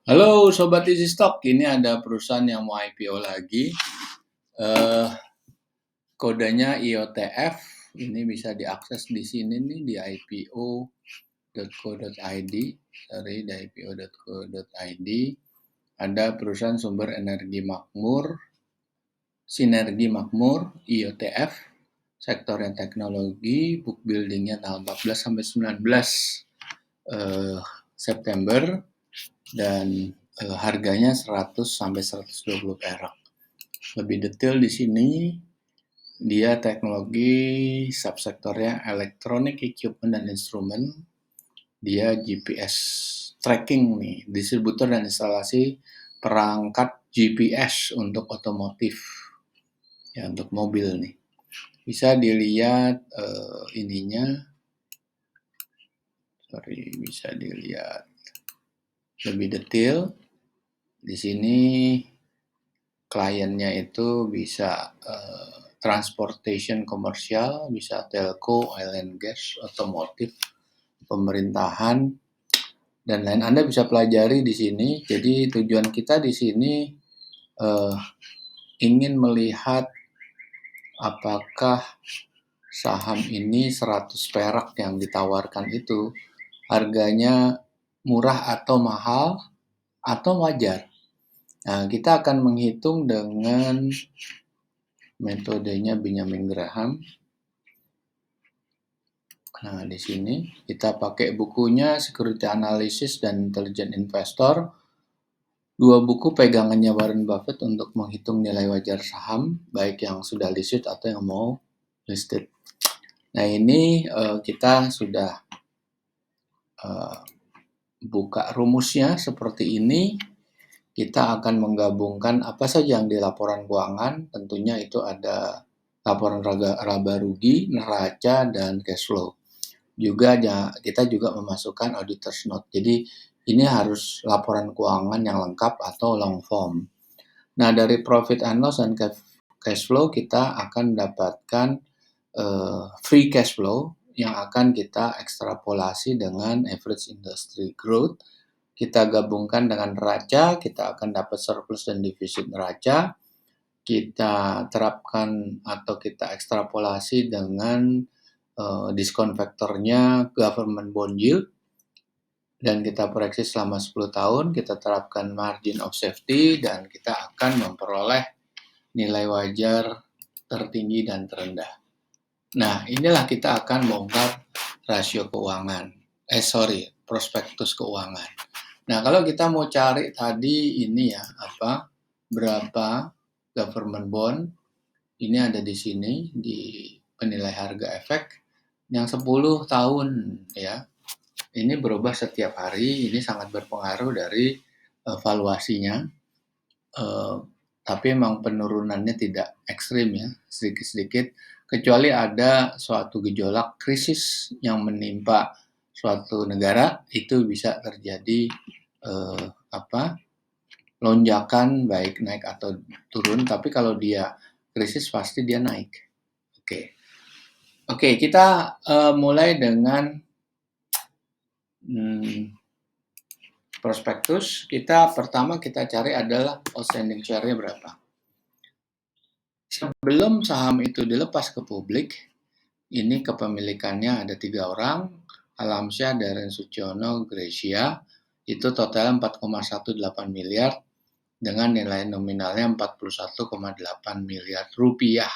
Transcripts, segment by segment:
Halo Sobat Easy Stock, ini ada perusahaan yang mau IPO lagi. Eh, Kodenya IOTF, ini bisa diakses di sini nih di ipo.co.id, sorry, di ipo.co.id. Ada perusahaan sumber energi makmur, Sinergi Makmur, IOTF, sektornya teknologi, book buildingnya tanggal 14 sampai 19 September, dan harganya 100 sampai 120 perak. Lebih detail di sini, dia teknologi subsektornya Electronic Equipment dan Instrument. Dia GPS tracking nih, distributor dan instalasi perangkat GPS untuk otomotif, ya untuk mobil nih. Bisa dilihat ininya, bisa dilihat lebih detail. Di sini kliennya itu bisa transportation komersial, bisa telco, oil and gas, otomotif, pemerintahan, dan lain. Anda bisa pelajari di sini. Jadi tujuan kita di sini ingin melihat apakah saham ini 100 perak yang ditawarkan itu harganya murah atau mahal atau wajar. Nah, kita akan menghitung dengan metodenya Benjamin Graham. Nah, di sini kita pakai bukunya Security Analysis dan Intelligent Investor. Dua buku pegangannya Warren Buffett untuk menghitung nilai wajar saham, baik yang sudah listed atau yang mau listed. Nah, ini kita sudah buka rumusnya seperti ini. Kita akan menggabungkan apa saja yang di laporan keuangan. Tentunya itu ada laporan laba rugi, neraca, dan cash flow. Juga kita juga memasukkan auditor's note. Jadi ini harus laporan keuangan yang lengkap atau long form. Nah, dari profit and loss dan cash flow kita akan mendapatkan free cash flow yang akan kita ekstrapolasi dengan average industry growth. Kita gabungkan dengan neraca, kita akan dapat surplus dan defisit neraca. Kita terapkan atau kita ekstrapolasi dengan diskon faktornya government bond yield, dan kita proyeksi selama 10 tahun, kita terapkan margin of safety, dan kita akan memperoleh nilai wajar tertinggi dan terendah. Nah, inilah kita akan bongkar rasio keuangan. Prospektus keuangan. Nah, kalau kita mau cari tadi ini ya, berapa government bond, ini ada di sini, di penilai harga efek, yang 10 tahun ya. Ini berubah setiap hari, ini sangat berpengaruh dari valuasinya. Tapi memang penurunannya tidak ekstrim ya, sedikit-sedikit, kecuali ada suatu gejolak krisis yang menimpa suatu negara, itu bisa terjadi lonjakan, baik naik atau turun. Tapi kalau dia krisis pasti dia naik. Oke, kita mulai dengan prospektus. Pertama kita cari adalah outstanding share-nya berapa. Sebelum saham itu dilepas ke publik, ini kepemilikannya ada 3 orang, Alamsyah, Darren Suciono, Gracia, itu total 4,18 miliar dengan nilai nominalnya 41,8 miliar rupiah.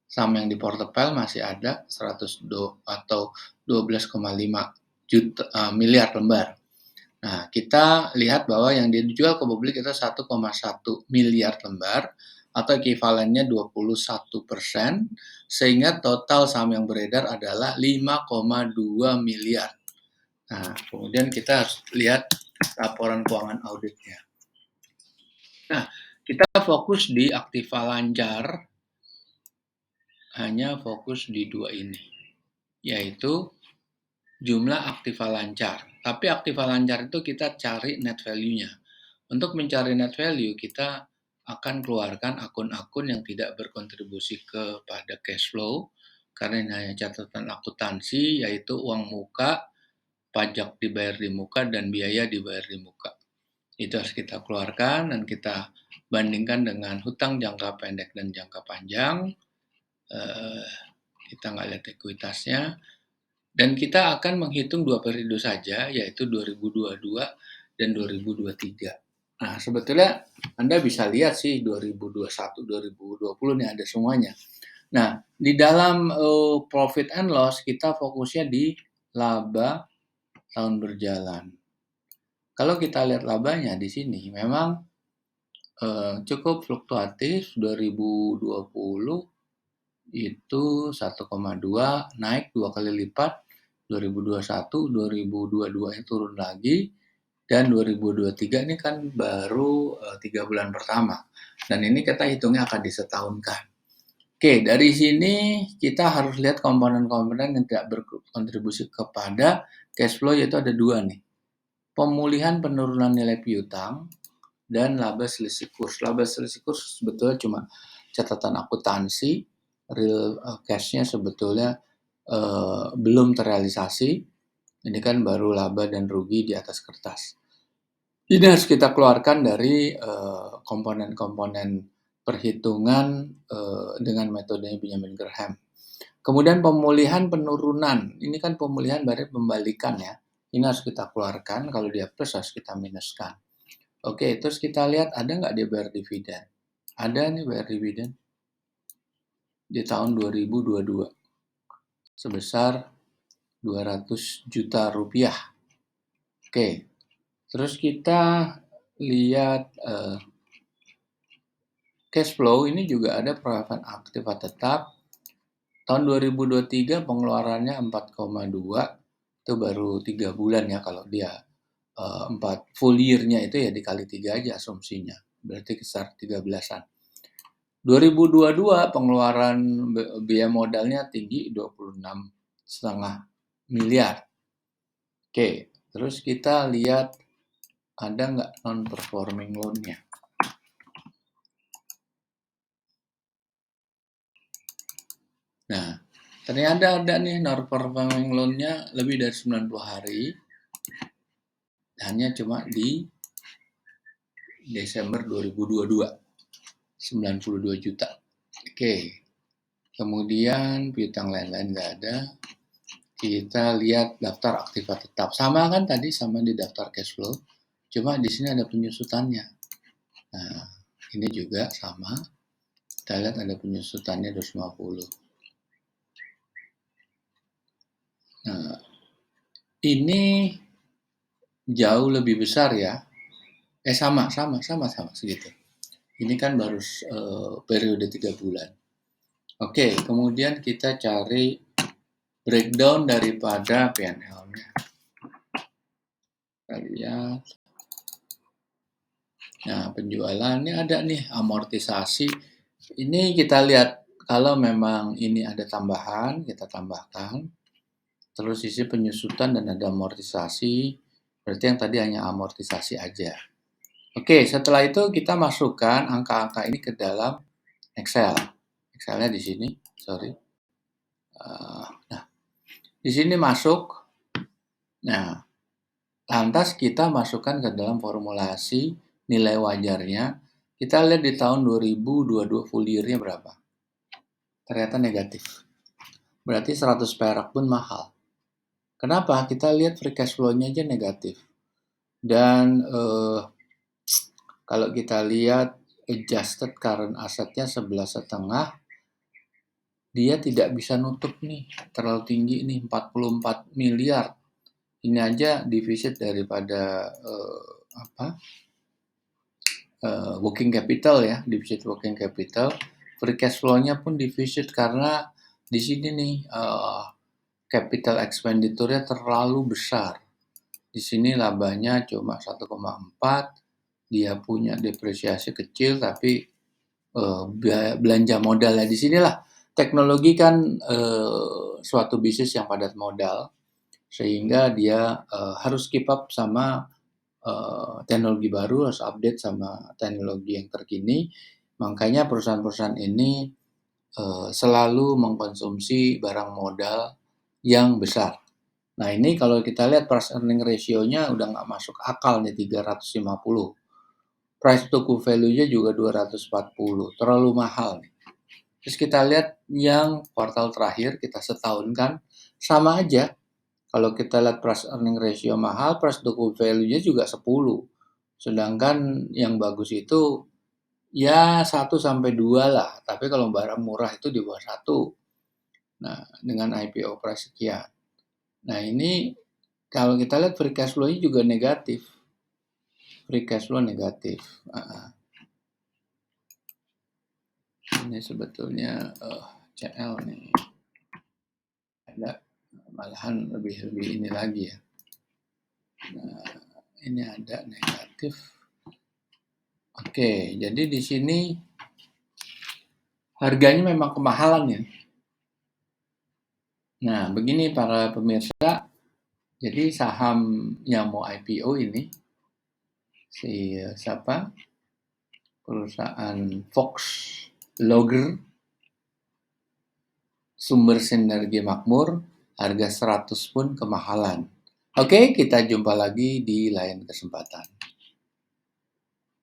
Saham yang di portfolio masih ada 102 atau 12,5 miliar lembar. Nah, kita lihat bahwa yang dijual ke publik itu 1,1 miliar lembar atau ekivalennya 21%, sehingga total saham yang beredar adalah 5,2 miliar. Nah, kemudian kita harus lihat laporan keuangan auditnya. Nah, kita fokus di aktiva lancar, hanya fokus di dua ini, yaitu jumlah aktiva lancar. Tapi aktiva lancar itu kita cari net value-nya. Untuk mencari net value, kita akan keluarkan akun-akun yang tidak berkontribusi kepada cash flow, karena ini hanya catatan akuntansi, yaitu uang muka, pajak dibayar di muka, dan biaya dibayar di muka. Itu harus kita keluarkan dan kita bandingkan dengan hutang jangka pendek dan jangka panjang. Eh, kita nggak lihat ekuitasnya. Dan kita akan menghitung 2 periode saja, yaitu 2022 dan 2023. Nah, sebetulnya Anda bisa lihat sih 2021, 2020 nih ada semuanya. Nah, di dalam profit and loss kita fokusnya di laba tahun berjalan. Kalau kita lihat labanya di sini memang cukup fluktuatif. 2020 itu 1,2 naik 2 kali lipat. 2021, 2022 nya turun lagi, dan 2023 ini kan baru 3 bulan pertama. Dan ini kita hitungnya akan disetahunkan. Oke, dari sini kita harus lihat komponen-komponen yang tidak berkontribusi kepada cash flow, yaitu ada 2 nih. Pemulihan penurunan nilai piutang dan laba selisih kurs. Laba selisih kurs sebetulnya cuma catatan akuntansi, real cash-nya sebetulnya belum terrealisasi. Ini kan baru laba dan rugi di atas kertas. Ini harus kita keluarkan dari komponen-komponen perhitungan dengan metodenya Benjamin Graham. Kemudian pemulihan penurunan. Ini kan pemulihan berarti pembalikan ya. Ini harus kita keluarkan. Kalau dia plus harus kita minuskan. Oke, terus kita lihat ada nggak dia bayar dividen? Ada nih bayar dividen di tahun 2022 sebesar 200 juta rupiah. Oke, terus kita lihat cash flow. Ini juga ada pengeluaran aktif atau tetap. Tahun 2023 pengeluarannya 4,2, itu baru 3 bulan ya. Kalau dia 4 full year-nya itu ya dikali 3 aja asumsinya, berarti kisar 13-an. 2022 pengeluaran biaya modalnya tinggi 26,5 miliar. Oke, terus kita lihat ada nggak non-performing loan-nya. Nah, ternyata ada nih non-performing loan-nya lebih dari 90 hari. Hanya cuma di Desember 2022. 92 juta. Oke. Kemudian piutang lain-lain nggak ada. Kita lihat daftar aktiva tetap. Sama kan tadi sama di daftar cash flow. Cuma di sini ada penyusutannya. Nah, ini juga sama. Kita lihat ada penyusutannya 250. Nah, ini jauh lebih besar ya. Sama segitu. Ini kan baru periode 3 bulan. Oke, kemudian kita cari breakdown daripada P&L-nya. Kita lihat. Nah, penjualannya ada nih, amortisasi. Ini kita lihat, kalau memang ini ada tambahan, kita tambahkan. Terus isi penyusutan dan ada amortisasi, berarti yang tadi hanya amortisasi aja. Oke, setelah itu kita masukkan angka-angka ini ke dalam Excel. Excelnya di sini, sorry. Nah, di sini masuk. Nah, lantas kita masukkan ke dalam formulasi nilai wajarnya. Kita lihat di tahun 2022 full year-nya berapa. Ternyata negatif. Berarti 100 perak pun mahal. Kenapa? Kita lihat free cash flow-nya aja negatif. Dan kalau kita lihat adjusted current asset-nya 11,5, dia tidak bisa nutup nih, terlalu tinggi nih, 44 miliar. Ini aja defisit daripada working capital ya, defisit working capital. Free cash flow-nya pun defisit karena di sini nih capital expenditure-nya terlalu besar. Di sini labanya cuma 1,4, dia punya depresiasi kecil, tapi belanja modalnya di sinilah. Teknologi kan suatu bisnis yang padat modal, sehingga dia harus keep up sama teknologi baru, harus update sama teknologi yang terkini. Makanya perusahaan-perusahaan ini selalu mengkonsumsi barang modal yang besar. Nah, ini kalau kita lihat price earning ratio-nya udah nggak masuk akal nih 350. Price to book value-nya juga 240, terlalu mahal nih. Terus kita lihat yang kuartal terakhir, kita setahun kan, sama aja. Kalau kita lihat price earning ratio mahal, price to book value-nya juga 10. Sedangkan yang bagus itu ya 1 sampai 2 lah. Tapi kalau barang murah itu di bawah 1. Nah, dengan IPO price sekian. Nah, ini kalau kita lihat free cash flow-nya juga negatif. Free cash flow negatif. Ini sebetulnya CL nih. Ada malahan lebih ini lagi ya. Nah, ini ada negatif. Oke, jadi di sini harganya memang kemahalan ya. Nah, begini para pemirsa, jadi saham yang mau IPO ini, siapa? Perusahaan Fox Logger, sumber sinergi makmur, harga 100 pun kemahalan. Oke, kita jumpa lagi di lain kesempatan.